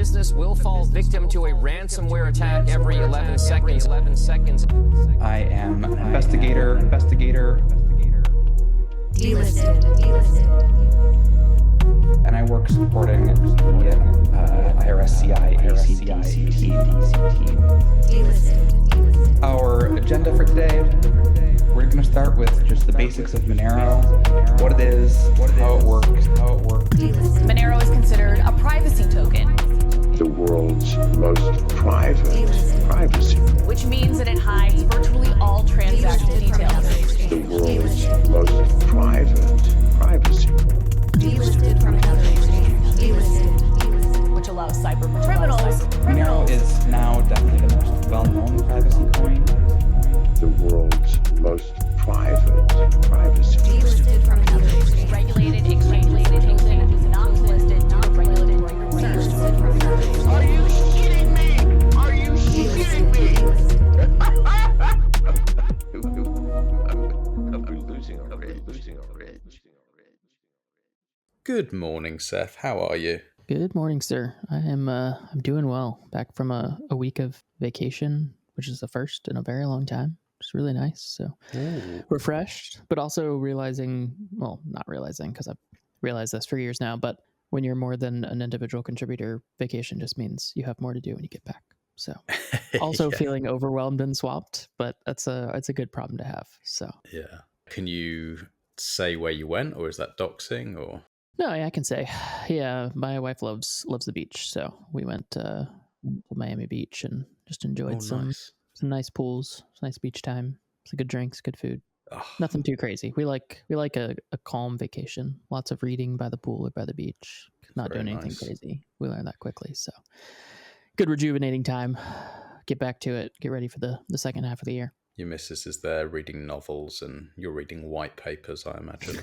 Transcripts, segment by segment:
business will fall victim to a ransomware attack every 11 seconds. I am an investigator. Delisted. And I work supporting the IRS CI ACDC team. Delisted. Our agenda for today, we're going to start with just the basics of Monero, what it is, how it works. Delisted. Monero is considered a privacy token, the world's most private privacy. which means that it hides virtually all transaction details. The world's most private privacy. Delisted from another exchange. Delisted. Which allows cyber criminals. Monero is now definitely the most well-known privacy coin. The world's most private privacy. Delisted from another exchange. Regulated exchanges token not listed due to regulatory concerns. Delisted from another exchange. Are you shitting me? Are you shitting me? I'm losing already. Good morning, Seth. How are you? Good morning, sir. I'm doing well. Back from a week of vacation, which is the first in a very long time. It's really nice. So refreshed, but also not realizing because I've realized this for years now, but when you're more than an individual contributor, vacation just means you have more to do when you get back. So also feeling overwhelmed and swamped, but it's a good problem to have. So Yeah. Can you say where you went, or is that doxing, or? no, yeah, I can say, yeah, my wife loves the beach, so we went to Miami Beach and just enjoyed some nice pools, some nice beach time, some good drinks, good food. Oh, Nothing too crazy. We like a calm vacation. Lots of reading by the pool or by the beach. Not Very doing anything nice. crazy. We learned that quickly. So good rejuvenating time. Get back to it. Get ready for the second half of the year. your missus is there reading novels, and you're reading white papers, I imagine.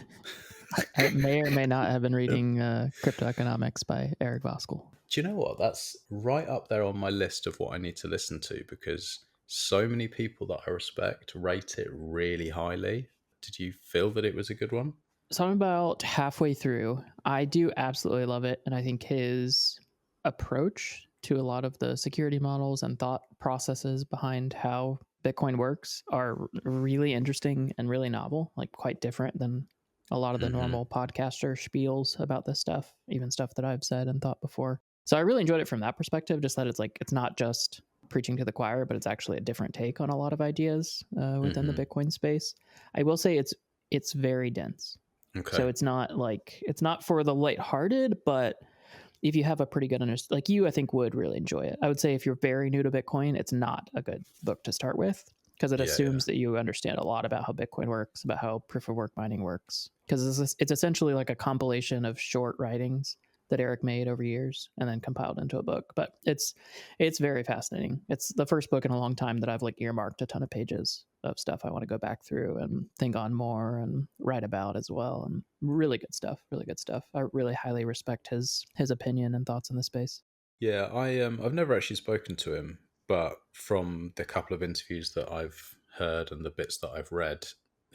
I may or may not have been reading Cryptoeconomics by Eric Voskuil. Do you know what? That's right up there on my list of what I need to listen to, because so many people that I respect rate it really highly. Did you feel that it was a good one? So I'm about halfway through. I do absolutely love it. And I think his approach to a lot of the security models and thought processes behind how Bitcoin works are really interesting and really novel, like quite different than a lot of the normal podcaster spiels about this stuff, even stuff that I've said and thought before. So I really enjoyed it from that perspective, just that it's not just preaching to the choir, but it's actually a different take on a lot of ideas within the Bitcoin space. I will say it's very dense. Okay. So it's not for the lighthearted, but if you have a pretty good understanding, like you, I think would really enjoy it. I would say if you're very new to Bitcoin, it's not a good book to start with, because it assumes that you understand a lot about how Bitcoin works, about how proof of work mining works, because it's essentially like a compilation of short writings that Eric made over years and then compiled into a book. But it's very fascinating. It's the first book in a long time that I've earmarked a ton of pages of stuff I want to go back through and think on more and write about as well. And really good stuff. I really highly respect his opinion and thoughts in the space. Yeah, I've never actually spoken to him, but from the couple of interviews that I've heard and the bits that I've read,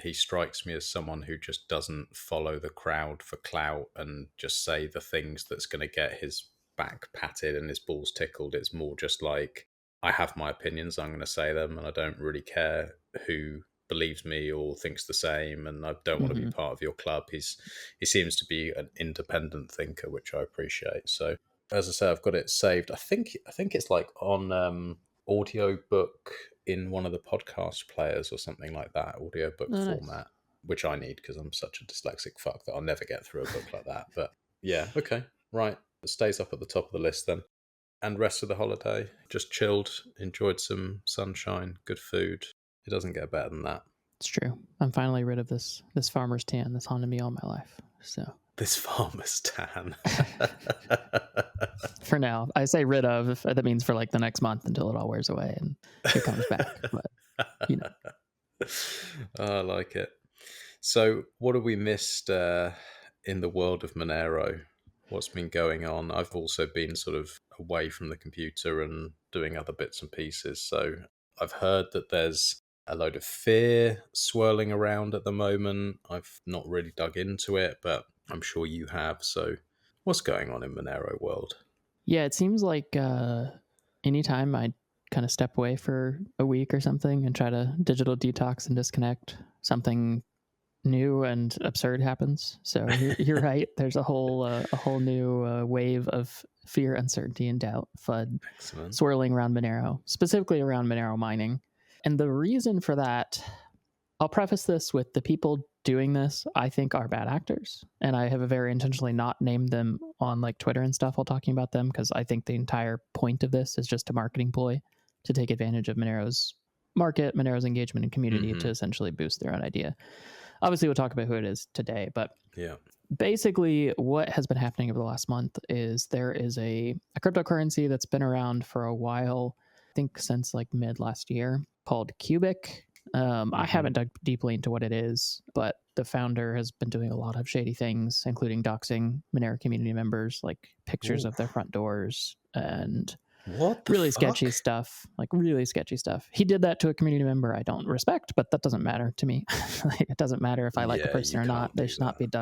he strikes me as someone who just doesn't follow the crowd for clout and just say the things that's going to get his back patted and his balls tickled. It's more just like, I have my opinions, I'm going to say them, and I don't really care who believes me or thinks the same, and I don't want to be part of your club. He seems to be an independent thinker, which I appreciate. So as I say, I've got it saved. I think it's like on audiobook in one of the podcast players or something like that, audiobook format, which I need because I'm such a dyslexic fuck that I'll never get through a book like that. But yeah, okay, right. It stays up at the top of the list then. And rest of the holiday, just chilled, enjoyed some sunshine, good food. It doesn't get better than that. It's true. I'm finally rid of this farmer's tan that's haunted me all my life. So this farmer's tan. For now, I say rid of. That means for the next month until it all wears away and it comes back. But I like it. So, what have we missed in the world of Monero? What's been going on? I've also been sort of away from the computer and doing other bits and pieces. So, I've heard that there's a load of fear swirling around at the moment. I've not really dug into it, but I'm sure you have. So what's going on in Monero world? Yeah, it seems like anytime I kind of step away for a week or something and try to digital detox and disconnect, something new and absurd happens. So you're right. There's a whole new wave of fear, uncertainty, and doubt FUD Excellent. swirling around Monero, specifically around Monero mining. And the reason for that, I'll preface this with the people doing this, I think, are bad actors. And I have a very intentionally not named them on like Twitter and stuff while talking about them, because I think the entire point of this is just a marketing ploy to take advantage of Monero's market, Monero's engagement and community to essentially boost their own idea. Obviously, we'll talk about who it is today, but Yeah. basically what has been happening over the last month is there is a cryptocurrency that's been around for a while, I think since like mid last year, called Cubic. I haven't dug deeply into what it is, but the founder has been doing a lot of shady things, including doxing Monero community members, like pictures of their front doors and What the really fuck? sketchy stuff, like really sketchy stuff. He did that to a community member I don't respect, but that doesn't matter to me. It doesn't matter if I like the Yeah, person you or not. can't They do should not that. be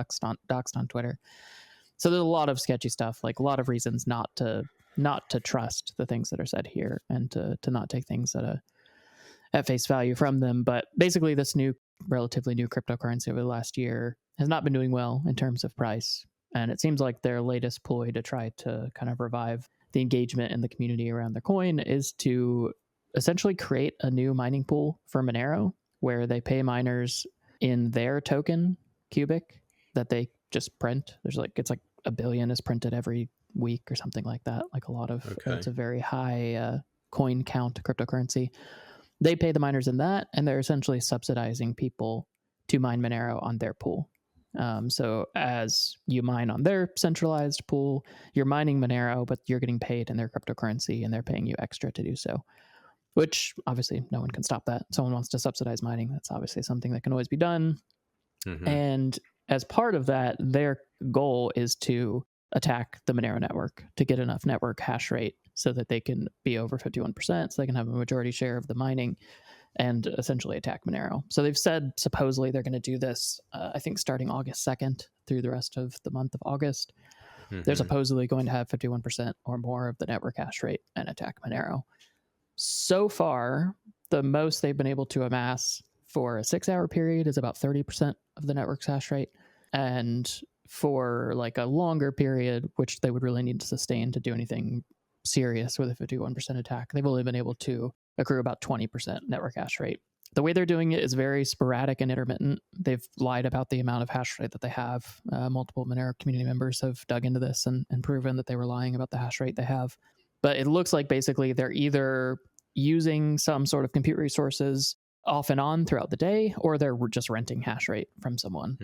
doxed on Twitter. So there's a lot of sketchy stuff, like a lot of reasons not to trust the things that are said here and to not take things at face value from them. But basically this relatively new cryptocurrency over the last year has not been doing well in terms of price. And it seems like their latest ploy to try to kind of revive the engagement in the community around their coin is to essentially create a new mining pool for Monero where they pay miners in their token, Cubic, that they just print. It's like 1 billion is printed every week or something like that. Like a lot of, it's a very high coin count cryptocurrency. They pay the miners in that, and they're essentially subsidizing people to mine Monero on their pool. So as you mine on their centralized pool, you're mining Monero, but you're getting paid in their cryptocurrency, and they're paying you extra to do so, which obviously no one can stop that. Someone wants to subsidize mining. That's obviously something that can always be done. And as part of that, their goal is to attack the Monero network to get enough network hash rate so that they can be over 51%, so they can have a majority share of the mining and essentially attack Monero. So they've said supposedly they're going to do this, I think, starting August 2nd through the rest of the month of August. They're supposedly going to have 51% or more of the network hash rate and attack Monero. So far, the most they've been able to amass for a 6-hour period is about 30% of the network's hash rate. And for like a longer period, which they would really need to sustain to do anything serious with a 51% attack, they've only been able to accrue about 20% network hash rate. The way they're doing it is very sporadic and intermittent. They've lied about the amount of hash rate that they have. Multiple Monero community members have dug into this and proven that they were lying about the hash rate they have. But it looks like basically they're either using some sort of compute resources off and on throughout the day, or they're just renting hash rate from someone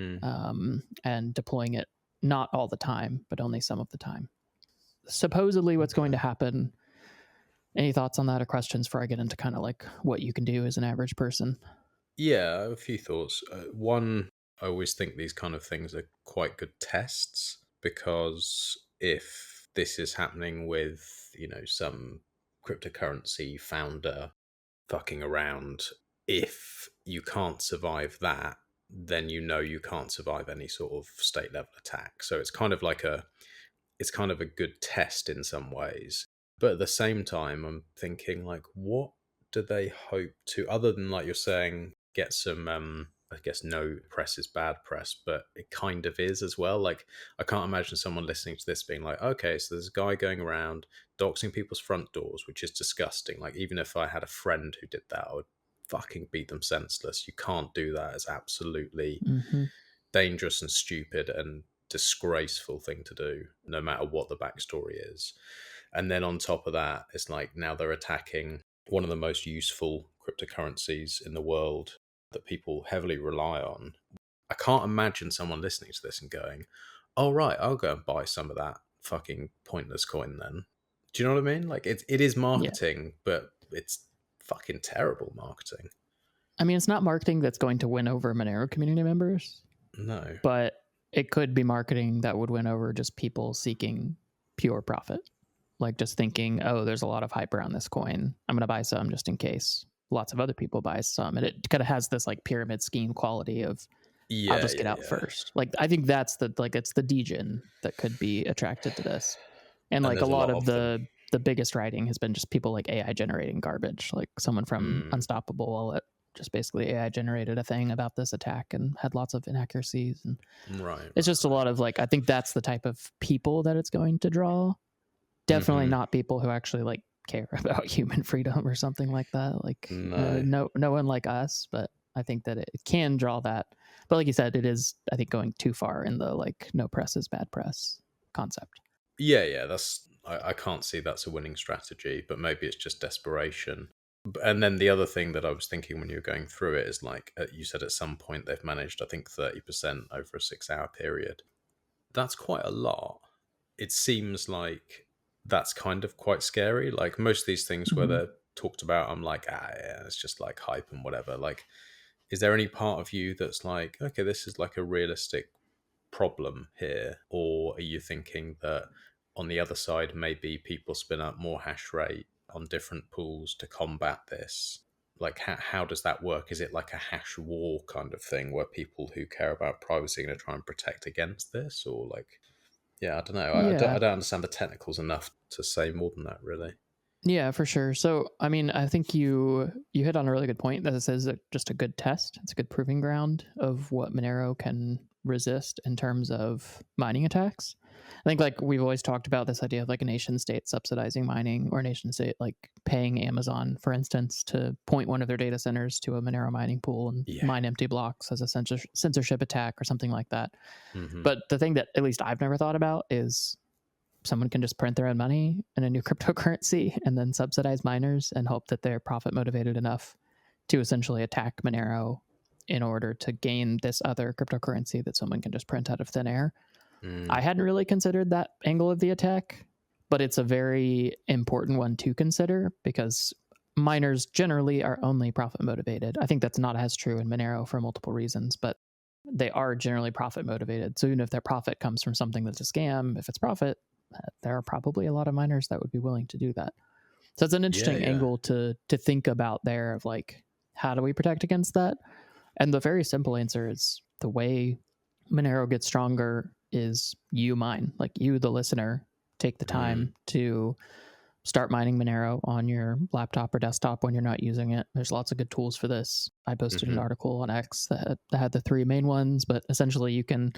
and deploying it not all the time, but only some of the time. Supposedly what's going to happen. Any thoughts on that or questions before I get into kind of like what you can do as an average person? Yeah, I have a few thoughts. One, I always think these kind of things are quite good tests, because if this is happening with, some cryptocurrency founder fucking around, if you can't survive that, then you can't survive any sort of state level attack. So it's kind of a good test in some ways. But at the same time, I'm thinking, like, what do they hope to, other than, like you're saying, get some, I guess no press is bad press, but it kind of is as well. Like, I can't imagine someone listening to this being like, okay, so there's a guy going around doxing people's front doors, which is disgusting. Like, even if I had a friend who did that, I would fucking beat them senseless. You can't do that. It's absolutely dangerous and stupid and disgraceful thing to do, no matter what the backstory is. And then on top of that, it's like now they're attacking one of the most useful cryptocurrencies in the world that people heavily rely on. I can't imagine someone listening to this and going, oh, right, I'll go and buy some of that fucking pointless coin then. Do you know what I mean? Like, it is marketing, but it's fucking terrible marketing. I mean, it's not marketing that's going to win over Monero community members. No. But it could be marketing that would win over just people seeking pure profit. Like just thinking, oh, there's a lot of hype around this coin, I'm going to buy some just in case lots of other people buy some. And it kind of has this like pyramid scheme quality of, I'll just get out first. Like, I think that's it's the degen that could be attracted to this. And like a there's lot of them. the biggest writing has been just people like AI generating garbage. Like someone from Unstoppable Wallet just basically AI generated a thing about this attack and had lots of inaccuracies. And it's just a lot of like, I think that's the type of people that it's going to draw. Definitely not people who actually like care about human freedom or something like that. Like no one like us, but I think that it can draw that. But like you said, it is, I think, going too far in the like no press is bad press concept. Yeah, that's I can't see that's a winning strategy, but maybe it's just desperation. And then the other thing that I was thinking when you were going through it is like you said, at some point they've managed, I think, 30% over a 6-hour period. That's quite a lot. It seems like that's kind of quite scary. Like most of these things where they're talked about, I'm like, yeah, it's just like hype and whatever. Like, is there any part of you that's like, okay, this is like a realistic problem here? Or are you thinking that on the other side, maybe people spin up more hash rate on different pools to combat this? Like, how does that work? Is it like a hash war kind of thing where people who care about privacy are going to try and protect against this? Or like, yeah, I don't know. I don't understand the technicals enough to say more than that, really. Yeah, for sure. So, I mean, I think you hit on a really good point that it says just a good test. It's a good proving ground of what Monero can resist in terms of mining attacks. I think like we've always talked about this idea of like a nation state subsidizing mining, or a nation state like paying Amazon, for instance, to point one of their data centers to a Monero mining pool and mine empty blocks as a censorship attack or something like that. But the thing that at least I've never thought about is someone can just print their own money in a new cryptocurrency and then subsidize miners and hope that they're profit motivated enough to essentially attack Monero in order to gain this other cryptocurrency that someone can just print out of thin air. I hadn't really considered that angle of the attack, but it's a very important one to consider because miners generally are only profit motivated. I think that's not as true in Monero for multiple reasons, but they are generally profit motivated. So even if their profit comes from something that's a scam, if it's profit, there are probably a lot of miners that would be willing to do that. So it's an interesting angle to think about there of like, how do we protect against that? And the very simple answer is the way Monero gets stronger is you mine. Like you, the listener, take the time to start mining Monero on your laptop or desktop when you're not using it. There's lots of good tools for this. I posted an article on X that had the 3 main ones, but essentially you can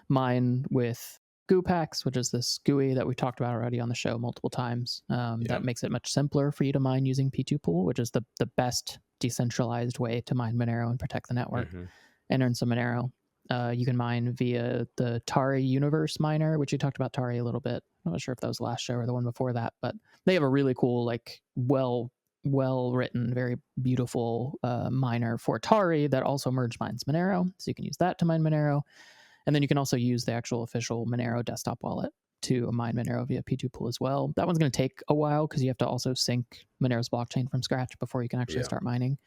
mine with GUPAX, which is this GUI that we talked about already on the show multiple times. That makes it much simpler for you to mine using P2Pool, which is the best decentralized way to mine Monero and protect the network and earn some Monero. You can mine via the Tari Universe miner, which you talked about Tari a little bit. I'm not sure if that was the last show or the one before that, but they have a really cool, like well written, very beautiful miner for Tari that also merge mines Monero. So you can use that to mine Monero. And then you can also use the actual official Monero desktop wallet to mine Monero via P2Pool as well. That one's going to take a while because you have to also sync Monero's blockchain from scratch before you can actually start mining.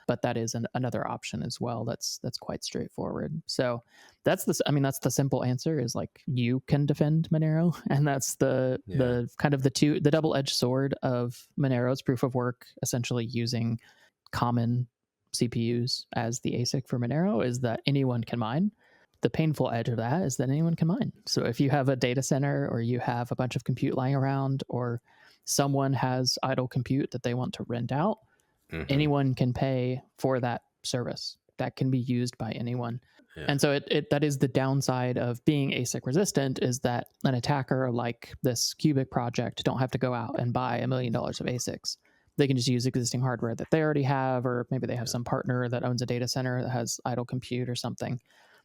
But that is another option as well. That's quite straightforward. So that's the simple answer is like you can defend Monero, and that's the kind of the double-edged sword of Monero's proof of work, essentially using common CPUs as the ASIC for Monero, is that anyone can mine. The painful edge of that is that anyone can mine. So if you have a data center or you have a bunch of compute lying around or someone has idle compute that they want to rent out, anyone can pay for that service. That can be used by anyone. And so that is the downside of being ASIC resistant, is that an attacker like this Cubic project don't have to go out and buy $1 million of ASICs. They can just use existing hardware that they already have, or maybe they have some partner that owns a data center that has idle compute or something.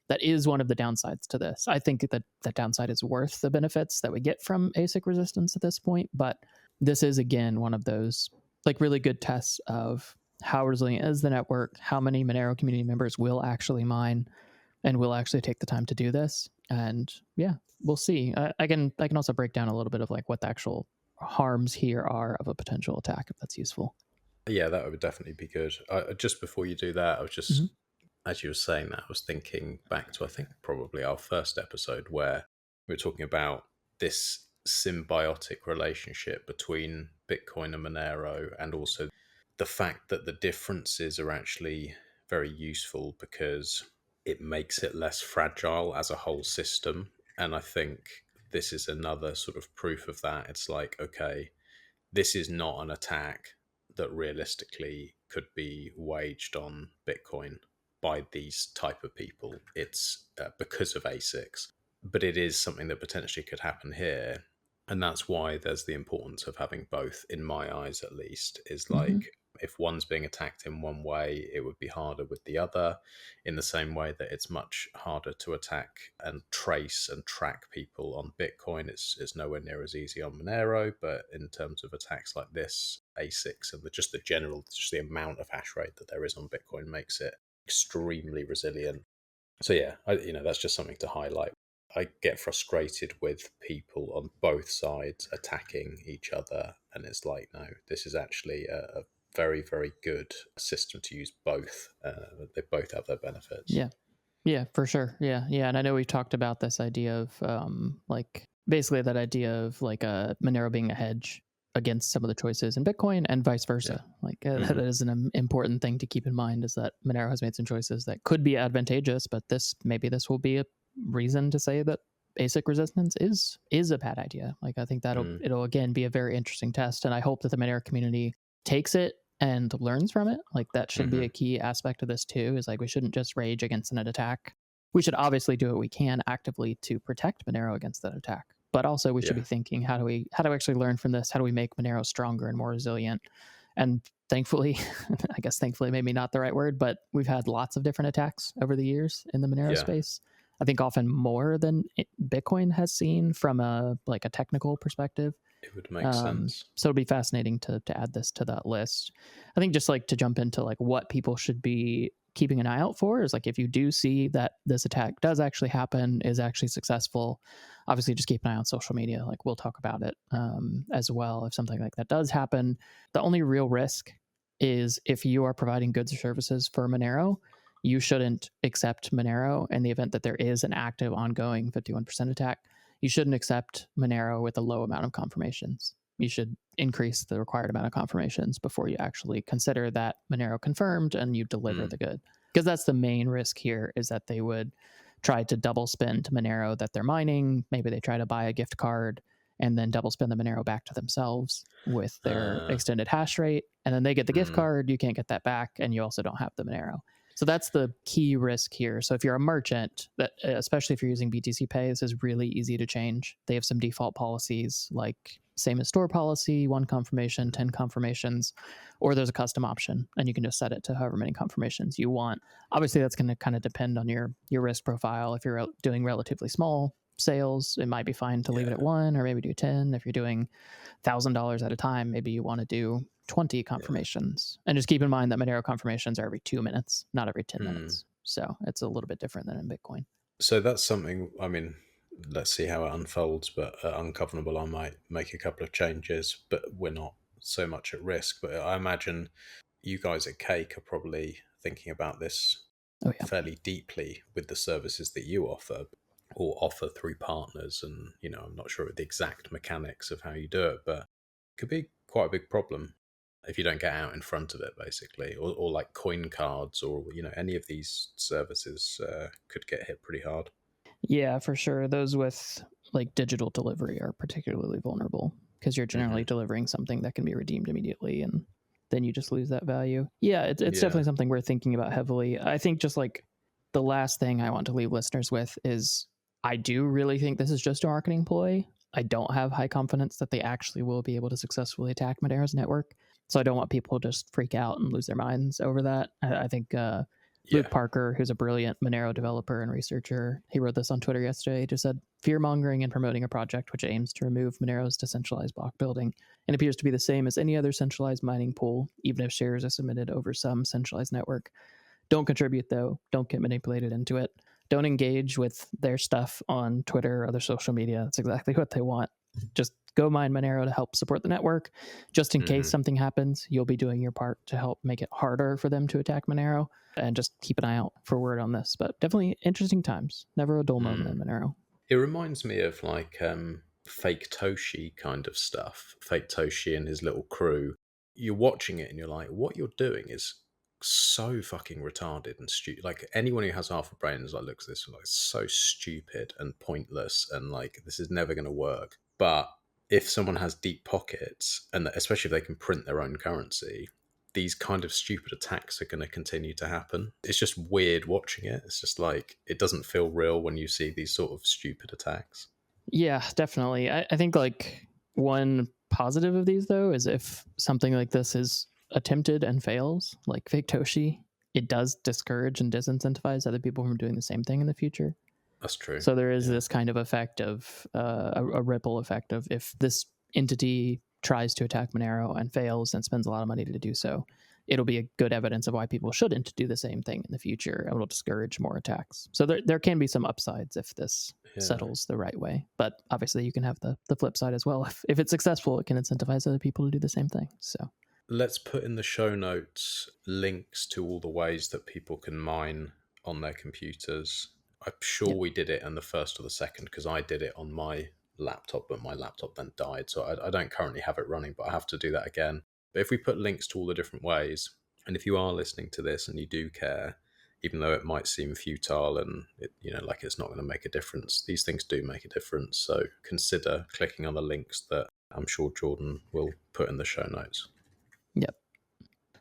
That is one of the downsides to this. I think that that downside is worth the benefits that we get from ASIC resistance at this point, but this is, again, one of those like really good tests of how resilient is the network, how many Monero community members will actually mine and will actually take the time to do this. And yeah, we'll see. I can also break down a little bit of like what the actual harms here are of a potential attack, if that's useful. Yeah, that would definitely be good. Just before you do that, I was just, as you were saying that, I was thinking back to, I think, probably our first episode where we were talking about this symbiotic relationship between Bitcoin and Monero, and also the fact that the differences are actually very useful because it makes it less fragile as a whole system. And I think this is another sort of proof of that. It's like, okay, this is not an attack that realistically could be waged on Bitcoin by these type of people. It's because of ASICs, but it is something that potentially could happen here. And that's why there's the importance of having both, in my eyes at least, is like, if one's being attacked in one way, it would be harder with the other, in the same way that it's much harder to attack and trace and track people on Bitcoin. It's nowhere near as easy on Monero, but in terms of attacks like this, ASICs and just the amount of hash rate that there is on Bitcoin makes it extremely resilient. So yeah, that's just something to highlight. I get frustrated with people on both sides attacking each other, and it's like, no, this is actually a very, very good system to use both. They both have their benefits. Yeah, for sure. Yeah. And I know we've talked about this idea of basically that idea of Monero being a hedge against some of the choices in Bitcoin and vice versa. That is an important thing to keep in mind, is that Monero has made some choices that could be advantageous, but maybe this will be a reason to say that basic resistance is a bad idea. I think it'll again be a very interesting test, and I hope that the Monero community takes it and learns from it. That should be a key aspect of this too, is we shouldn't just rage against an attack. We should obviously do what we can actively to protect Monero against that attack, but also we should be thinking, how do we actually learn from this? How do we make Monero stronger and more resilient? And thankfully, I guess thankfully maybe not the right word, but we've had lots of different attacks over the years in the Monero space. I think often more than Bitcoin has seen from a technical perspective. It would make sense. So it'd be fascinating to add this to that list. I think just to jump into what people should be keeping an eye out for is if you do see that this attack does actually happen, is actually successful, obviously just keep an eye on social media. We'll talk about it as well. If something like that does happen, the only real risk is if you are providing goods or services for Monero, you shouldn't accept Monero in the event that there is an active ongoing 51% attack. You shouldn't accept Monero with a low amount of confirmations. You should increase the required amount of confirmations before you actually consider that Monero confirmed and you deliver the good. Because that's the main risk here, is that they would try to double spend to Monero that they're mining. Maybe they try to buy a gift card and then double spend the Monero back to themselves with their extended hash rate. And then they get the gift card, you can't get that back, and you also don't have the Monero. So that's the key risk here. So if you're a merchant, that especially if you're using BTC Pay, this is really easy to change. They have some default policies, like same as store policy, 1 confirmation, 10 confirmations, or there's a custom option, and you can just set it to however many confirmations you want. Obviously, that's going to kind of depend on your risk profile. If you're doing relatively small sales, it might be fine to leave it at 1 or maybe do 10. If you're doing $1,000 at a time, maybe you want to do 20 confirmations. And just keep in mind that Monero confirmations are every 2 minutes, not every 10 minutes. So it's a little bit different than in Bitcoin. So that's something, let's see how it unfolds, but at Ungovernable, I might make a couple of changes, but we're not so much at risk. But I imagine you guys at Cake are probably thinking about this fairly deeply with the services that you offer or offer through partners. And, I'm not sure of the exact mechanics of how you do it, but it could be quite a big problem if you don't get out in front of it, basically, or like coin cards, or any of these services could get hit pretty hard. Yeah, for sure. Those with digital delivery are particularly vulnerable because you're generally delivering something that can be redeemed immediately, and then you just lose that value. Yeah, it's definitely something we're thinking about heavily. I think just the last thing I want to leave listeners with is, I do really think this is just a marketing ploy. I don't have high confidence that they actually will be able to successfully attack Monero's network. So I don't want people to just freak out and lose their minds over that. I think Luke Parker, who's a brilliant Monero developer and researcher, he wrote this on Twitter yesterday. He just said, fear-mongering and promoting a project which aims to remove Monero's decentralized block building and appears to be the same as any other centralized mining pool, even if shares are submitted over some centralized network. Don't contribute, though. Don't get manipulated into it. Don't engage with their stuff on Twitter or other social media. That's exactly what they want. Just go mine Monero to help support the network. Just in case something happens, you'll be doing your part to help make it harder for them to attack Monero. And just keep an eye out for word on this. But definitely interesting times. Never a dull moment in Monero. It reminds me of fake Toshi kind of stuff. Fake Toshi and his little crew. You're watching it and you're like, what you're doing is so fucking retarded and stupid. Like, anyone who has half a brain is like, looks at this and like, it's so stupid and pointless, and like, this is never going to work. But if someone has deep pockets, and especially if they can print their own currency, these kind of stupid attacks are going to continue to happen. It's just weird watching it. It's just like, it doesn't feel real when you see these sort of stupid attacks. Yeah, definitely. I think like one positive of these though is if something like this is attempted and fails, like fake Toshi, it does discourage and disincentivize other people from doing the same thing in the future. That's true. So there is this kind of effect of a ripple effect of, if this entity tries to attack Monero and fails and spends a lot of money to do so, it'll be a good evidence of why people shouldn't do the same thing in the future, and will discourage more attacks. So there can be some upsides if this settles the right way. But obviously you can have the flip side as well. If it's successful, it can incentivize other people to do the same thing. So let's put in the show notes links to all the ways that people can mine on their computers. I'm sure we did it on the first or the second, because I did it on my laptop, but my laptop then died. So I don't currently have it running, but I have to do that again. But if we put links to all the different ways, and if you are listening to this and you do care, even though it might seem futile and it, like it's not going to make a difference, these things do make a difference. So consider clicking on the links that I'm sure Jordan will put in the show notes. Yep.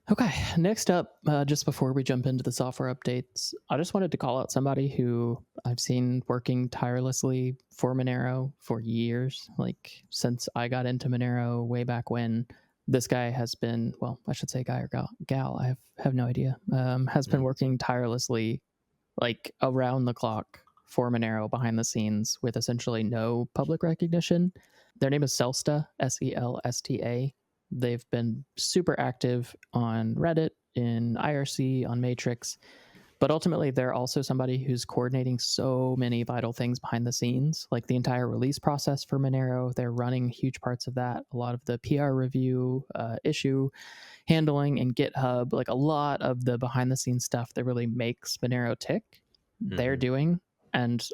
Okay, next up, just before we jump into the software updates, I just wanted to call out somebody who I've seen working tirelessly for Monero for years, like since I got into Monero way back when. This guy has been, well, I should say guy or gal, I have no idea, has been working tirelessly, like around the clock for Monero behind the scenes with essentially no public recognition. Their name is Selsta, Selsta. They've been super active on Reddit, in IRC, on Matrix, but ultimately they're also somebody who's coordinating so many vital things behind the scenes, like the entire release process for Monero. They're running huge parts of that, a lot of the PR review, issue handling, and GitHub, like a lot of the behind the scenes stuff that really makes Monero tick, they're doing. And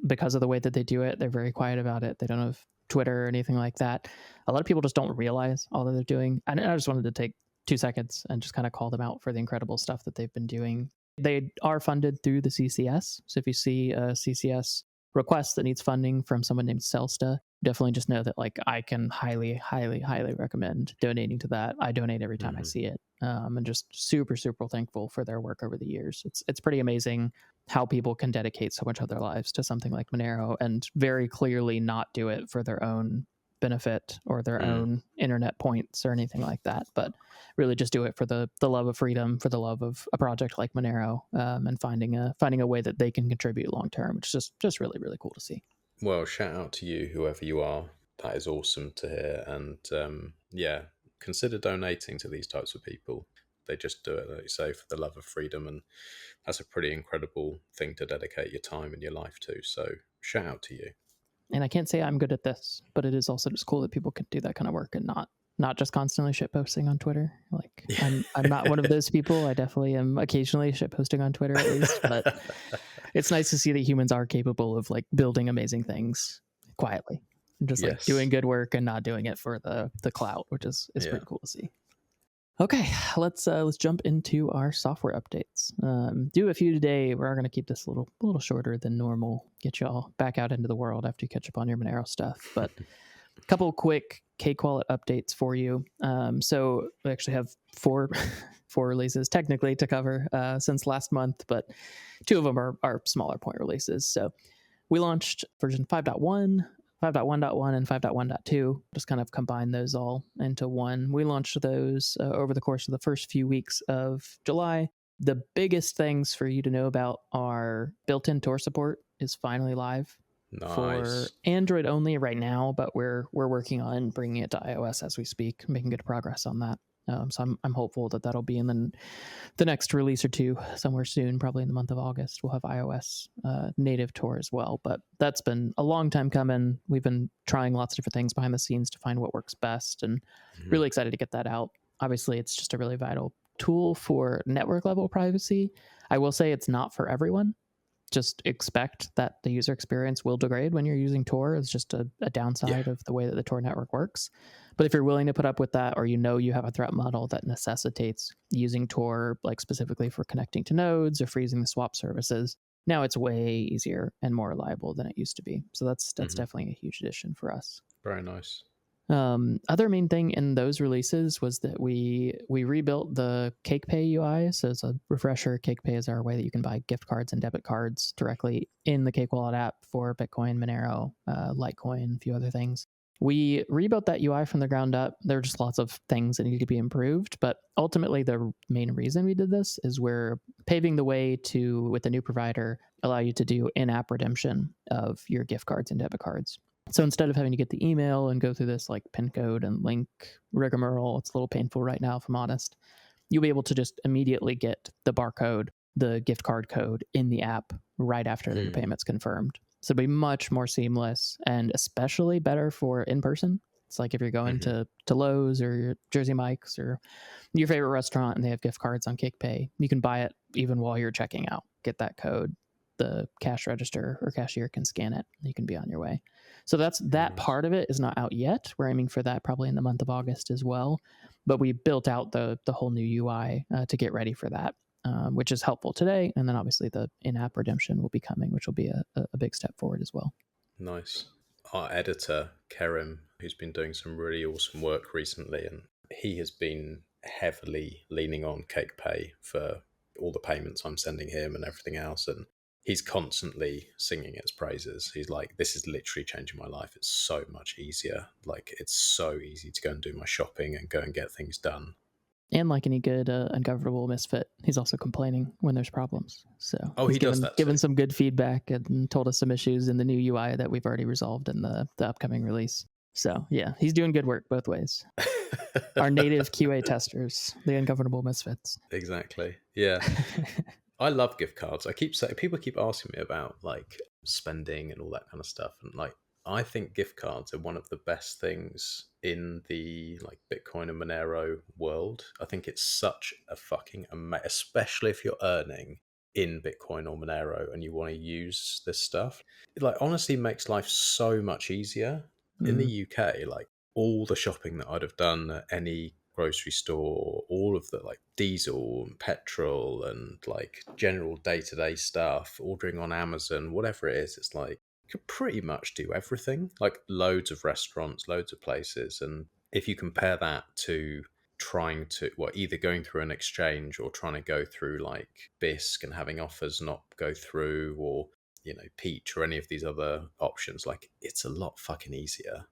because of the way that they do it, they're very quiet about it. They don't have Twitter or anything like that. A lot of people just don't realize all that they're doing. And I just wanted to take 2 seconds and just kind of call them out for the incredible stuff that they've been doing. They are funded through the CCS. So if you see a CCS request that needs funding from someone named Selsta, definitely just know that like I can highly, highly, highly recommend donating to that. I donate every time I see it. And just super, super thankful for their work over the years. It's pretty amazing how people can dedicate so much of their lives to something like Monero and very clearly not do it for their own benefit or their own internet points or anything like that, but really just do it for the love of freedom, for the love of a project like Monero, and finding a way that they can contribute long term. It's just really, really cool to see. Well, shout out to you, whoever you are. That is awesome to hear. And consider donating to these types of people. They just do it, like you say, for the love of freedom, and that's a pretty incredible thing to dedicate your time and your life to. So shout out to you. And I can't say I'm good at this, but it is also just cool that people can do that kind of work and not just constantly shit posting on Twitter. Like I'm not one of those people. I definitely am occasionally shit posting on Twitter at least, but it's nice to see that humans are capable of like building amazing things quietly and just like doing good work and not doing it for the clout, which is pretty cool to see. Okay, let's jump into our software updates. Do a few today. We're going to keep this a little shorter than normal. Get you all back out into the world after you catch up on your Monero stuff. But a couple quick CakeWallet updates for you. So we actually have four releases technically to cover since last month, but 2 of them are smaller point releases. So we launched version 5.1. 5.1.1 and 5.1.2, just kind of combine those all into one. We launched those over the course of the first few weeks of July. The biggest things for you to know about are built-in Tor support is finally live for Android only right now, but we're working on bringing it to iOS as we speak, making good progress on that. So I'm hopeful that that'll be in the next release or 2 somewhere soon, probably in the month of August. We'll have iOS native Tor as well, but that's been a long time coming. We've been trying lots of different things behind the scenes to find what works best, and really excited to get that out. Obviously, it's just a really vital tool for network level privacy. I will say it's not for everyone. Just expect that the user experience will degrade when you're using Tor. It's just a downside of the way that the Tor network works. But if you're willing to put up with that, or you have a threat model that necessitates using Tor, like specifically for connecting to nodes or freezing the swap services, now it's way easier and more reliable than it used to be. So that's definitely a huge addition for us. Very nice. Other main thing in those releases was that we rebuilt the CakePay UI. So as a refresher, CakePay is our way that you can buy gift cards and debit cards directly in the CakeWallet app for Bitcoin, Monero, Litecoin, a few other things. We rebuilt that UI from the ground up. There are just lots of things that need to be improved, but ultimately the main reason we did this is we're paving the way to, with the new provider, allow you to do in-app redemption of your gift cards and debit cards. So instead of having to get the email and go through this like pin code and link rigmarole, it's a little painful right now, if I'm honest, you'll be able to just immediately get the barcode, the gift card code in the app right after your payment's confirmed. So it'll be much more seamless and especially better for in-person. It's like if you're going to Lowe's or your Jersey Mike's or your favorite restaurant and they have gift cards on CakePay, you can buy it even while you're checking out. Get that code. The cash register or cashier can scan it. You can be on your way. So that part of it is not out yet. We're aiming for that probably in the month of August as well. But we built out the whole new UI to get ready for that, which is helpful today. And then obviously the in-app redemption will be coming, which will be a big step forward as well. Nice. Our editor, Kerim, who's been doing some really awesome work recently, and he has been heavily leaning on CakePay for all the payments I'm sending him and everything else. And he's constantly singing its praises. He's like, this is literally changing my life. It's so much easier. Like, it's so easy to go and do my shopping and go and get things done. And like any good ungovernable misfit, he's also complaining when there's problems. So he does that given too. some good feedback and told us some issues in the new UI that we've already resolved in the upcoming release. So yeah, he's doing good work both ways. Our native QA testers, the ungovernable misfits. Exactly. Yeah. I love gift cards. People keep asking me about like spending and all that kind of stuff. And like, I think gift cards are one of the best things in the like Bitcoin and Monero world. I think it's such a fucking especially if you're earning in Bitcoin or Monero and you want to use this stuff. It like honestly makes life so much easier. In the UK, like all the shopping that I'd have done at any grocery store, all of the like diesel and petrol and like general day-to-day stuff, ordering on Amazon, whatever it is, it's like you could pretty much do everything, like loads of restaurants, loads of places. And if you compare that to trying to either going through an exchange or trying to go through like Bisq and having offers not go through, or Peach or any of these other options, like it's a lot fucking easier.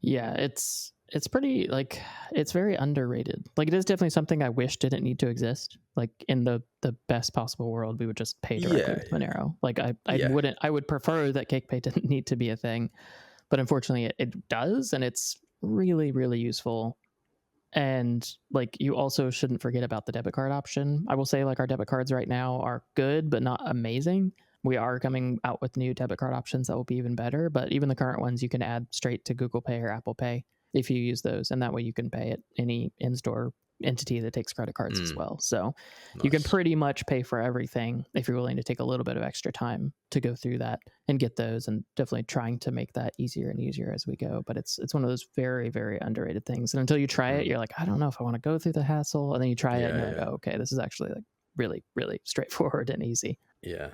Yeah, it's pretty like it's very underrated. Like it is definitely something I wish didn't need to exist. Like in the best possible world, we would just pay directly with Monero. Like I would prefer that CakePay didn't need to be a thing, but unfortunately it does, and it's really, really useful. And like you also shouldn't forget about the debit card option. I will say like our debit cards right now are good, but not amazing. We are coming out with new debit card options that will be even better, but even the current ones you can add straight to Google Pay or Apple Pay if you use those, and that way you can pay at any in-store entity that takes credit cards as well. So you can pretty much pay for everything if you're willing to take a little bit of extra time to go through that and get those, and definitely trying to make that easier and easier as we go. But it's one of those very, very underrated things. And until you try it, you're like, I don't know if I want to go through the hassle. And then you try it and you're like, oh, okay, this is actually like really, really straightforward and easy. Yeah.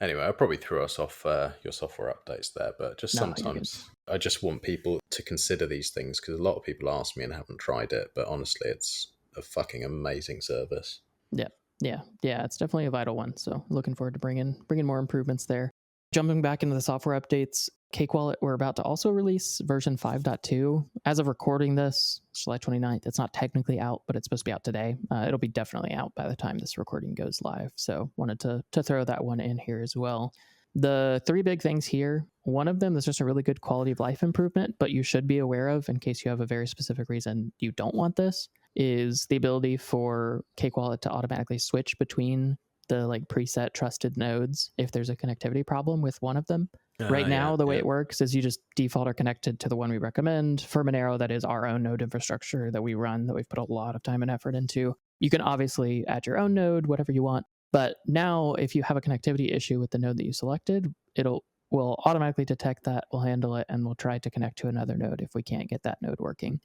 Anyway, I probably threw us off your software updates there, but just sometimes I just want people to consider these things, because a lot of people ask me and haven't tried it, but honestly, it's a fucking amazing service. Yeah, it's definitely a vital one. So looking forward to bringing more improvements there. Jumping back into the software updates, CakeWallet, we're about to also release version 5.2. As of recording this, July 29th, it's not technically out, but it's supposed to be out today. It'll be definitely out by the time this recording goes live. So wanted to throw that one in here as well. The three big things here, one of them is just a really good quality of life improvement, but you should be aware of in case you have a very specific reason you don't want this, is the ability for CakeWallet to automatically switch between the like preset trusted nodes if there's a connectivity problem with one of them. Right now, the way it works is you just default are connected to the one we recommend. For Monero, that is our own node infrastructure that we run, that we've put a lot of time and effort into. You can obviously add your own node, whatever you want. But now, if you have a connectivity issue with the node that you selected, will automatically detect that, will handle it, and will try to connect to another node if we can't get that node working.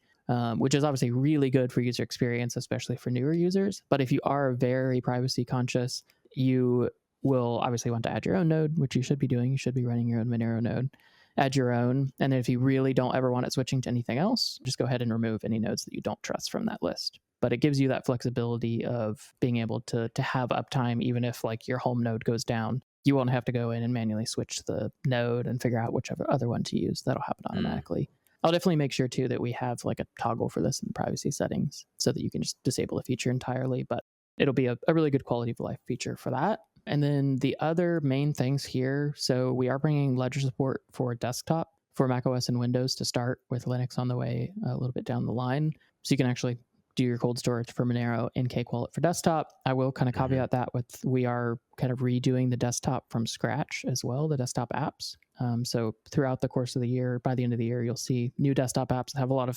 which is obviously really good for user experience, especially for newer users. But if you are very privacy conscious, you will obviously want to add your own node, which you should be doing. You should be running your own Monero node. Add your own. And then if you really don't ever want it switching to anything else, just go ahead and remove any nodes that you don't trust from that list. But it gives you that flexibility of being able to have uptime, even if like your home node goes down. You won't have to go in and manually switch the node and figure out whichever other one to use. That'll happen automatically. I'll definitely make sure too that we have like a toggle for this in the privacy settings so that you can just disable the feature entirely. But it'll be a really good quality of life feature for that. And then the other main things here, so we are bringing Ledger support for desktop for macOS and Windows to start, with Linux on the way a little bit down the line. So you can actually do your cold storage for Monero in CakeWallet for desktop. I will kind of caveat that with we are kind of redoing the desktop from scratch as well, the desktop apps. So throughout the course of the year, by the end of the year, you'll see new desktop apps that have a lot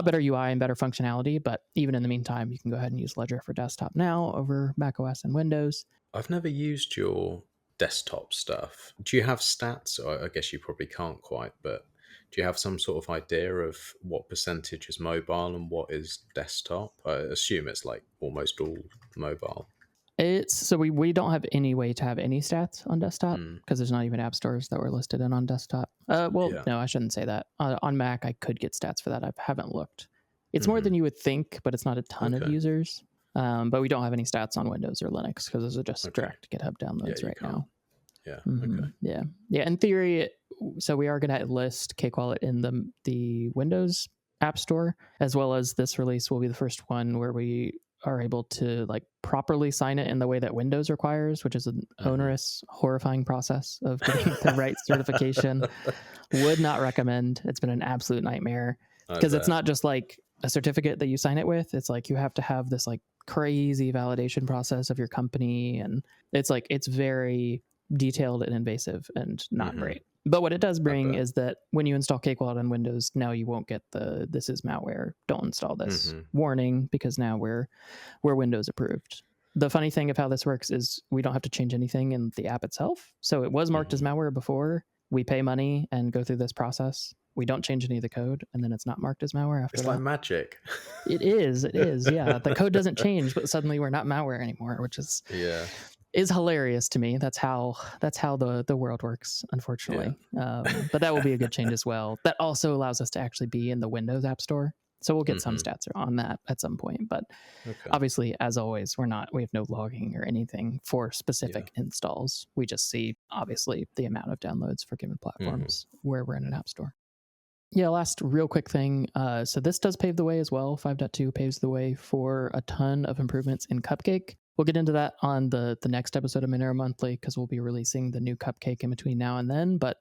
better UI and better functionality. But even in the meantime, you can go ahead and use Ledger for desktop now over macOS and Windows. I've never used your desktop stuff. Do you have stats? I guess you probably can't quite, but do you have some sort of idea of what percentage is mobile and what is desktop? I assume it's like almost all mobile. So we don't have any way to have any stats on desktop because there's not even app stores that were listed in on desktop. No, I shouldn't say that. On Mac, I could get stats for that. I haven't looked. It's more than you would think, but it's not a ton of users. But we don't have any stats on Windows or Linux because those are just direct GitHub downloads right now. Yeah. Yeah. In theory, so we are going to list CakeWallet in the Windows App Store, as well as this release will be the first one where we are able to like properly sign it in the way that Windows requires, which is an onerous, horrifying process of getting the right certification. Would not recommend. It's been an absolute nightmare because it's not just like a certificate that you sign it with. It's like you have to have this like crazy validation process of your company, and it's very detailed and invasive and not great. But what it does bring is that when you install CakeWallet on Windows, now you won't get the "this is malware, don't install this" warning, because now we're Windows approved. The funny thing of how this works is we don't have to change anything in the app itself. So it was marked as malware before. We pay money and go through this process. We don't change any of the code, and then it's not marked as malware after that. It's like magic. It is, yeah. The code doesn't change, but suddenly we're not malware anymore, which is hilarious to me. That's how the world works, unfortunately. But that will be a good change as well. That also allows us to actually be in the Windows App Store. So we'll get some stats on that at some point. But obviously, as always, we have no logging or anything for specific installs. We just see, obviously, the amount of downloads for given platforms where we're in an app store. Yeah, last real quick thing. So this does pave the way as well. 5.2 paves the way for a ton of improvements in Cupcake. We'll get into that on the next episode of Monero Monthly, because we'll be releasing the new Cupcake in between now and then. But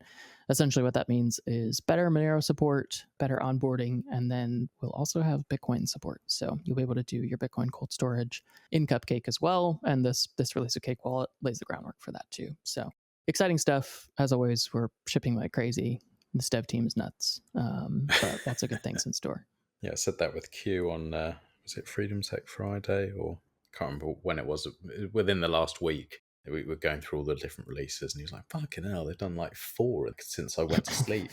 essentially what that means is better Monero support, better onboarding, and then we'll also have Bitcoin support. So you'll be able to do your Bitcoin cold storage in Cupcake as well. And this release of CakeWallet lays the groundwork for that too. So exciting stuff. As always, we're shipping like crazy. This dev team is nuts. But lots of good things in store. Yeah, I said that with Q on, was it Freedom Tech Friday, or I can't remember when it was, within the last week. We were going through all the different releases, and he was like, fucking hell, they've done like 4 since I went to sleep.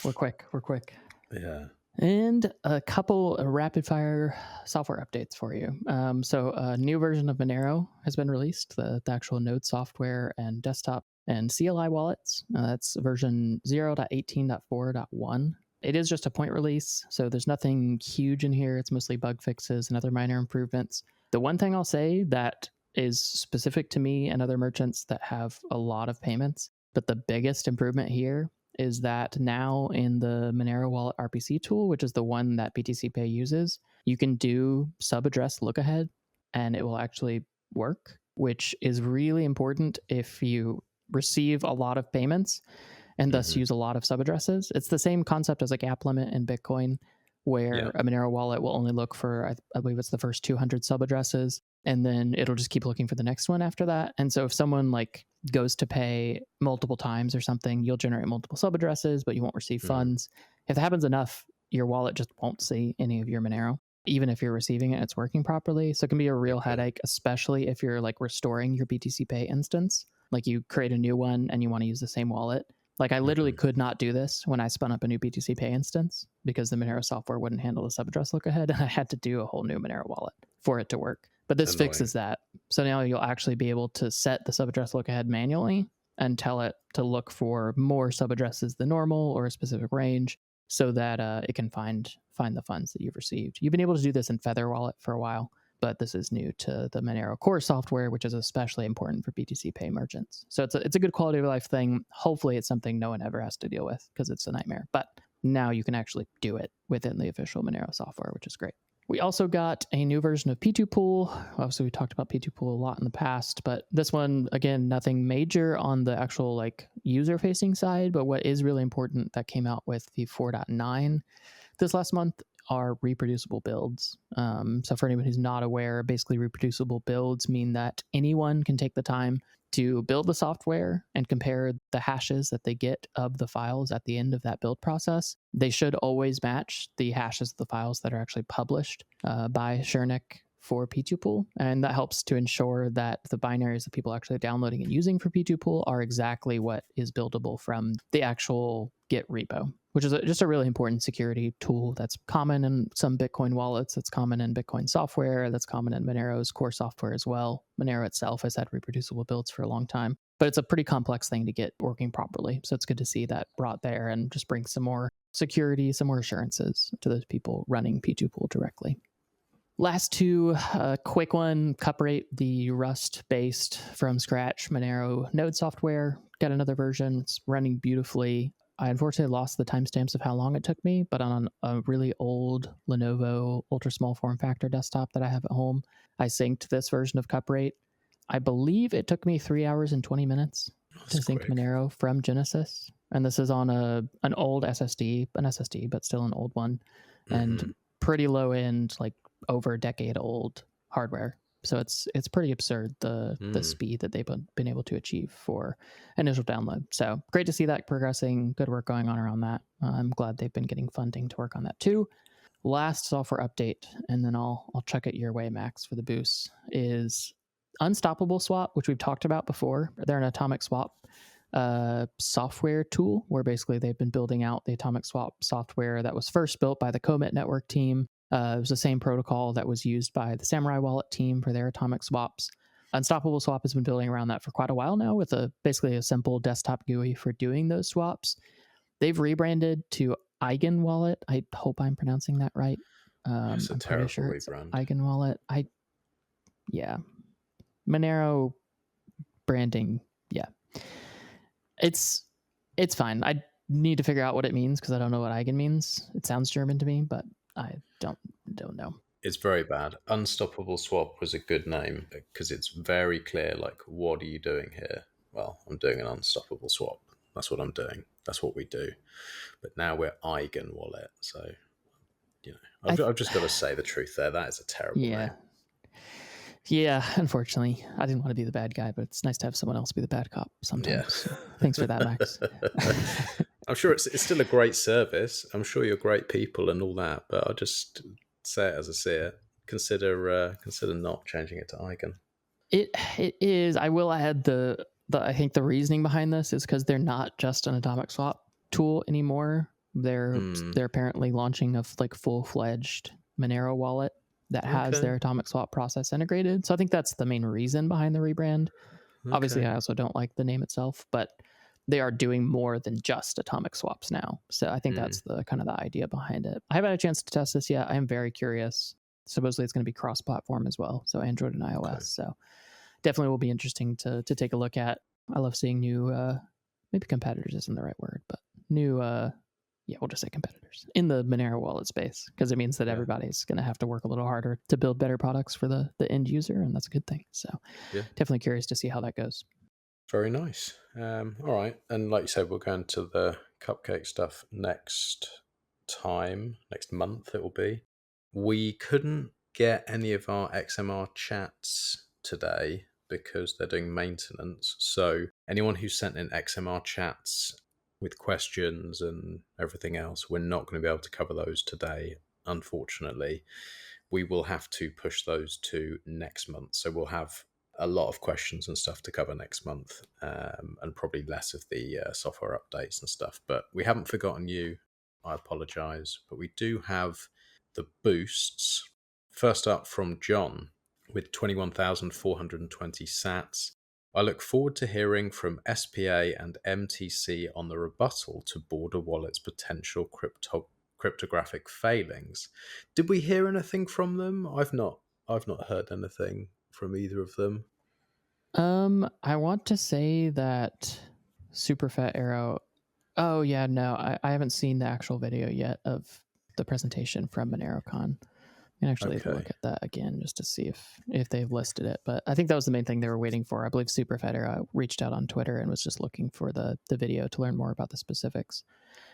We're quick. Yeah. And a couple of rapid fire software updates for you. So a new version of Monero has been released, the actual node software and desktop and CLI wallets. That's version 0.18.4.1. It is just a point release, so there's nothing huge in here. It's mostly bug fixes and other minor improvements. The one thing I'll say that is specific to me and other merchants that have a lot of payments, but the biggest improvement here is that now in the Monero Wallet RPC tool, which is the one that BTCPay uses, you can do sub-address look-ahead, and it will actually work, which is really important if you receive a lot of payments and thus use a lot of sub-addresses. It's the same concept as like app limit in Bitcoin, where a Monero wallet will only look for, I believe it's the first 200 sub-addresses, and then it'll just keep looking for the next one after that. And so if someone like goes to pay multiple times or something, you'll generate multiple sub-addresses, but you won't receive funds. If that happens enough, your wallet just won't see any of your Monero, even if you're receiving it, it's working properly. So it can be a real headache, especially if you're like restoring your BTC Pay instance. Like you create a new one and you want to use the same wallet. Like I literally could not do this when I spun up a new BTC Pay instance because the Monero software wouldn't handle the sub-address lookahead, and I had to do a whole new Monero wallet for it to work. But this fixes that. So now you'll actually be able to set the sub-address lookahead manually and tell it to look for more sub-addresses than normal or a specific range so that it can find the funds that you've received. You've been able to do this in Feather Wallet for a while, but this is new to the Monero core software, which is especially important for BTC Pay merchants. So it's a good quality of life thing. Hopefully it's something no one ever has to deal with because it's a nightmare. But now you can actually do it within the official Monero software, which is great. We also got a new version of P2Pool. Obviously, we talked about P2Pool a lot in the past, but this one, again, nothing major on the actual like user-facing side. But what is really important that came out with the 4.9 this last month are reproducible builds. So for anyone who's not aware, basically reproducible builds mean that anyone can take the time to build the software and compare the hashes that they get of the files at the end of that build process. They should always match the hashes of the files that are actually published by Shernick for P2Pool. And that helps to ensure that the binaries that people are actually downloading and using for P2Pool are exactly what is buildable from the actual Git repo, which is just a really important security tool that's common in some Bitcoin wallets, that's common in Bitcoin software, that's common in Monero's core software as well. Monero itself has had reproducible builds for a long time, but it's a pretty complex thing to get working properly. So it's good to see that brought there and just bring some more security, some more assurances to those people running P2Pool directly. Last two, quick one, Cuprate, the Rust-based from scratch Monero node software, got another version. It's running beautifully. I unfortunately lost the timestamps of how long it took me, but on a really old Lenovo ultra small form factor desktop that I have at home, I synced this version of Cuprate. I believe it took me 3 hours and 20 minutes to sync Monero from Genesis. And this is on an old SSD, but still an old one, and pretty low end, like over a decade old hardware. So it's pretty absurd the speed that they've been able to achieve for initial download. So great to see that progressing. Good work going on around that. I'm glad they've been getting funding to work on that too. Last software update, and then I'll chuck it your way, Max, for the boost, is Unstoppable Swap, which we've talked about before. They're an atomic swap software tool where basically they've been building out the atomic swap software that was first built by the Commit Network team. It was the same protocol that was used by the Samurai Wallet team for their atomic swaps. Unstoppable Swap has been building around that for quite a while now with basically a simple desktop GUI for doing those swaps. They've rebranded to Eigenwallet. I hope I'm pronouncing that right. It's a I'm terrible pretty sure it's rebrand. Eigenwallet. Monero branding. Yeah. It's fine. I need to figure out what it means because I don't know what Eigen means. It sounds German to me, but I don't know. It's very bad. Unstoppable Swap was a good name because it's very clear, like, what are you doing here? Well, I'm doing an unstoppable swap. That's what I'm doing. That's what we do. But now we're Eigenwallet. So, I've just got to say the truth there. That is a terrible name. Yeah, unfortunately. I didn't want to be the bad guy, but it's nice to have someone else be the bad cop sometimes. Yeah. So thanks for that, Max. I'm sure it's still a great service. I'm sure you're great people and all that, but I'll just say it as I see it. Consider not changing it to Eigen. It is. I will add I think the reasoning behind this is because they're not just an atomic swap tool anymore. They're apparently launching a full-fledged Monero wallet that has their atomic swap process integrated. So I think that's the main reason behind the rebrand. Okay. Obviously, I also don't like the name itself, but they are doing more than just atomic swaps now. So I think that's the kind of the idea behind it. I haven't had a chance to test this yet. I am very curious. Supposedly it's going to be cross-platform as well, so Android and iOS. Okay. So definitely will be interesting to take a look at. I love seeing new, maybe competitors isn't the right word, but new, we'll just say competitors in the Monero wallet space, because it means that everybody's going to have to work a little harder to build better products for the end user, and that's a good thing. So definitely curious to see how that goes. Very nice. All right. And like you said, we're going to the cupcake stuff next month it will be. We couldn't get any of our XMR chats today because they're doing maintenance. So anyone who sent in XMR chats with questions and everything else, we're not going to be able to cover those today, unfortunately. We will have to push those to next month. So we'll have a lot of questions and stuff to cover next month, and probably less of the software updates and stuff. But we haven't forgotten you. I apologize. But we do have the boosts. First up from John with 21,420 sats. I look forward to hearing from SPA and MTC on the rebuttal to Border Wallet's potential cryptographic failings. Did we hear anything from them? I've not heard anything from either of them. I want to say that Superfat Arrow. Oh yeah, no, I haven't seen the actual video yet of the presentation from MoneroCon. I can actually look at that again just to see if they've listed it. But I think that was the main thing they were waiting for. I believe Superfat Arrow reached out on Twitter and was just looking for the video to learn more about the specifics.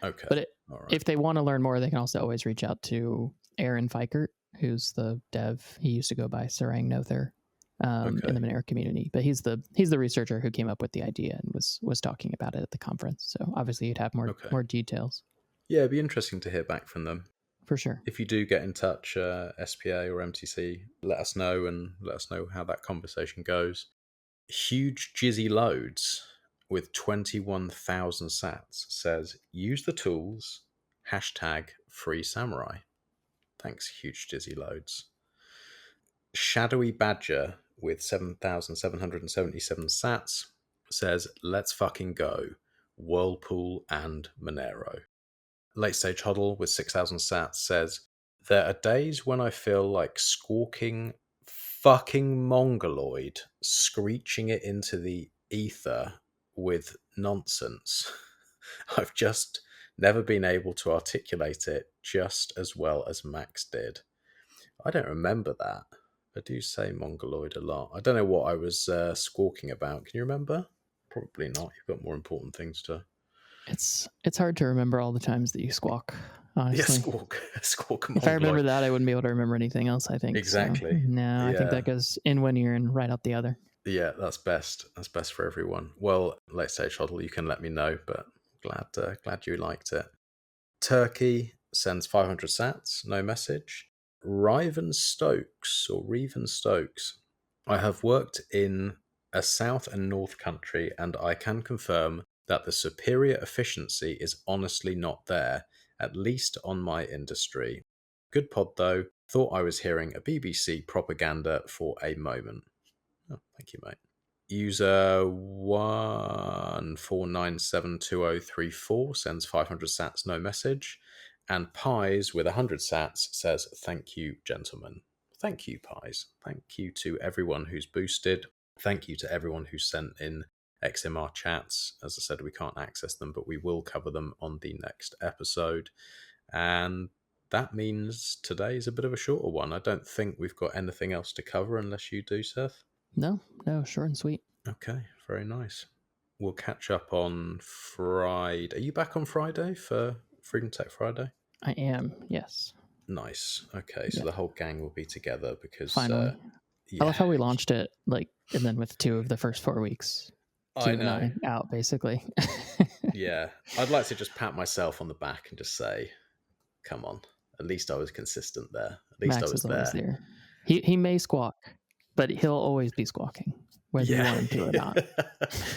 Okay. But if they want to learn more, they can also always reach out to Aaron Fikert, who's the dev. He used to go by Sarang Nother in the Monero community. But he's the researcher who came up with the idea and was talking about it at the conference. So obviously you'd have more details. Yeah, it'd be interesting to hear back from them. For sure. If you do get in touch, SPA or MTC, let us know how that conversation goes. Huge Jizzy Loads with 21,000 sats says, use the tools, #FreeSamurai. Thanks, Huge Jizzy Loads. Shadowy Badger with 7,777 sats says, let's fucking go. Whirlpool and Monero. Late Stage Huddle with 6,000 sats says, there are days when I feel like squawking fucking mongoloid, screeching it into the ether with nonsense. I've just never been able to articulate it just as well as Max did. I don't remember that. I do say mongoloid a lot. I don't know what I was squawking about. Can you remember? Probably not. You've got more important things to... It's hard to remember all the times that you squawk, honestly. Yeah, squawk. If I remember that, I wouldn't be able to remember anything else, I think. Exactly. So, no, I think that goes in one ear and right out the other. Yeah, that's best. That's best for everyone. Well, Late Stage Huddle, you can let me know, but glad you liked it. Turkey sends 500 sats, no message. Reven Stokes. I have worked in a South and North country, and I can confirm that the superior efficiency is honestly not there, at least on my industry. Good pod though. Thought I was hearing a BBC propaganda for a moment. Oh, thank you, mate. User 149720034 sends 500 sats, no message. And Pies with 100 sats says, thank you, gentlemen. Thank you, Pies. Thank you to everyone who's boosted. Thank you to everyone who sent in XMR chats. As I said, we can't access them, but we will cover them on the next episode. And that means today's a bit of a shorter one. I don't think we've got anything else to cover unless you do, Seth. No, short and sweet. Okay, very nice. We'll catch up on Friday. Are you back on Friday for Freedom Tech Friday? I am, yes. Nice. Okay, so the whole gang will be together because... Finally. I love how we launched it, and then with 2 of the first 4 weeks. I know. Out, basically. Yeah. I'd like to just pat myself on the back and just say, come on. At least I was consistent there. At least Max I was is always there. He may squawk, but he'll always be squawking, whether you want him to or not.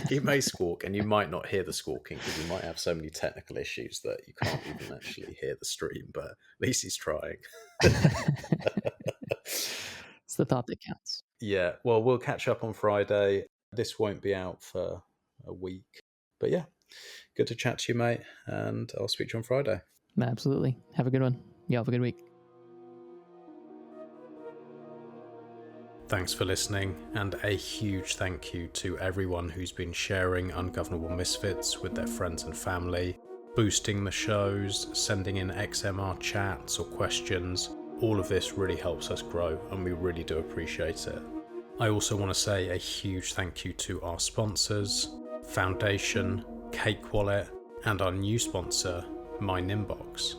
He may squawk, and you might not hear the squawking because he might have so many technical issues that you can't even actually hear the stream, but at least he's trying. It's the thought that counts. Yeah. Well, we'll catch up on Friday. This won't be out for a week. But yeah, good to chat to you, mate, and I'll speak to you on Friday. Absolutely. Have a good one. You have a good week. Thanks for listening, and a huge thank you to everyone who's been sharing Ungovernable Misfits with their friends and family, boosting the shows, sending in XMR chats or questions. All of this really helps us grow, and we really do appreciate it. I also want to say a huge thank you to our sponsors, Foundation, CakeWallet, and our new sponsor, MYNYMBOX.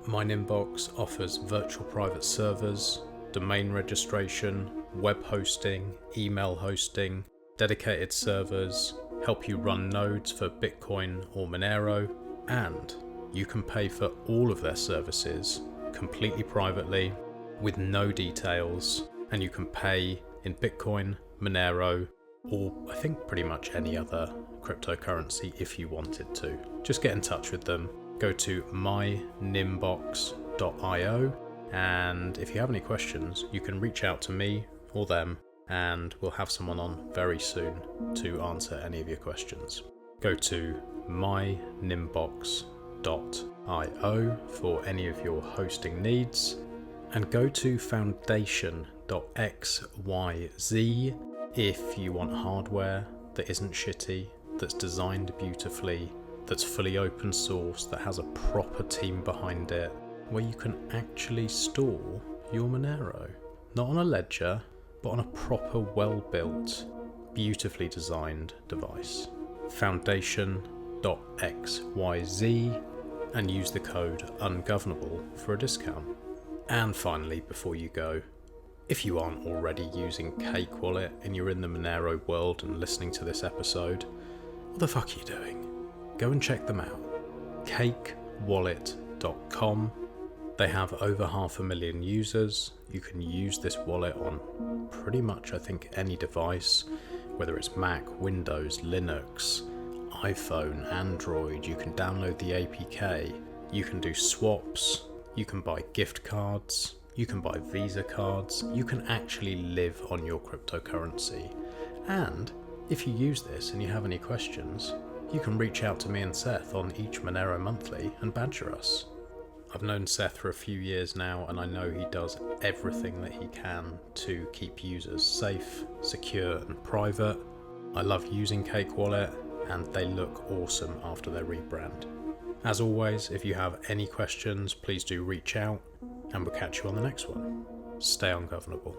MYNYMBOX offers virtual private servers, domain registration, web hosting, email hosting, dedicated servers, help you run nodes for Bitcoin or Monero, and you can pay for all of their services completely privately with no details, and you can pay in Bitcoin, Monero, or I think pretty much any other cryptocurrency if you wanted to. Just get in touch with them. Go to MYNYMBOX.io, and if you have any questions, you can reach out to me or them, and we'll have someone on very soon to answer any of your questions. Go to MYNYMBOX.io for any of your hosting needs, and go to foundation.xyz if you want hardware that isn't shitty, that's designed beautifully, that's fully open source, that has a proper team behind it, where you can actually store your Monero. Not on a ledger, but on a proper, well-built, beautifully designed device. Foundation.xyz, and use the code ungovernable for a discount. And finally, before you go, if you aren't already using CakeWallet and you're in the Monero world and listening to this episode, what the fuck are you doing? Go and check them out. CakeWallet.com. They have over 500,000 users. You can use this wallet on pretty much, I think, any device, whether it's Mac, Windows, Linux, iPhone, Android. You can download the APK. You can do swaps. You can buy gift cards. You can buy Visa cards. You can actually live on your cryptocurrency. And if you use this and you have any questions, you can reach out to me and Seth on each Monero Monthly and badger us. I've known Seth for a few years now, and I know he does everything that he can to keep users safe, secure and private. I love using CakeWallet, and they look awesome after their rebrand. As always, if you have any questions, please do reach out, and we'll catch you on the next one. Stay ungovernable.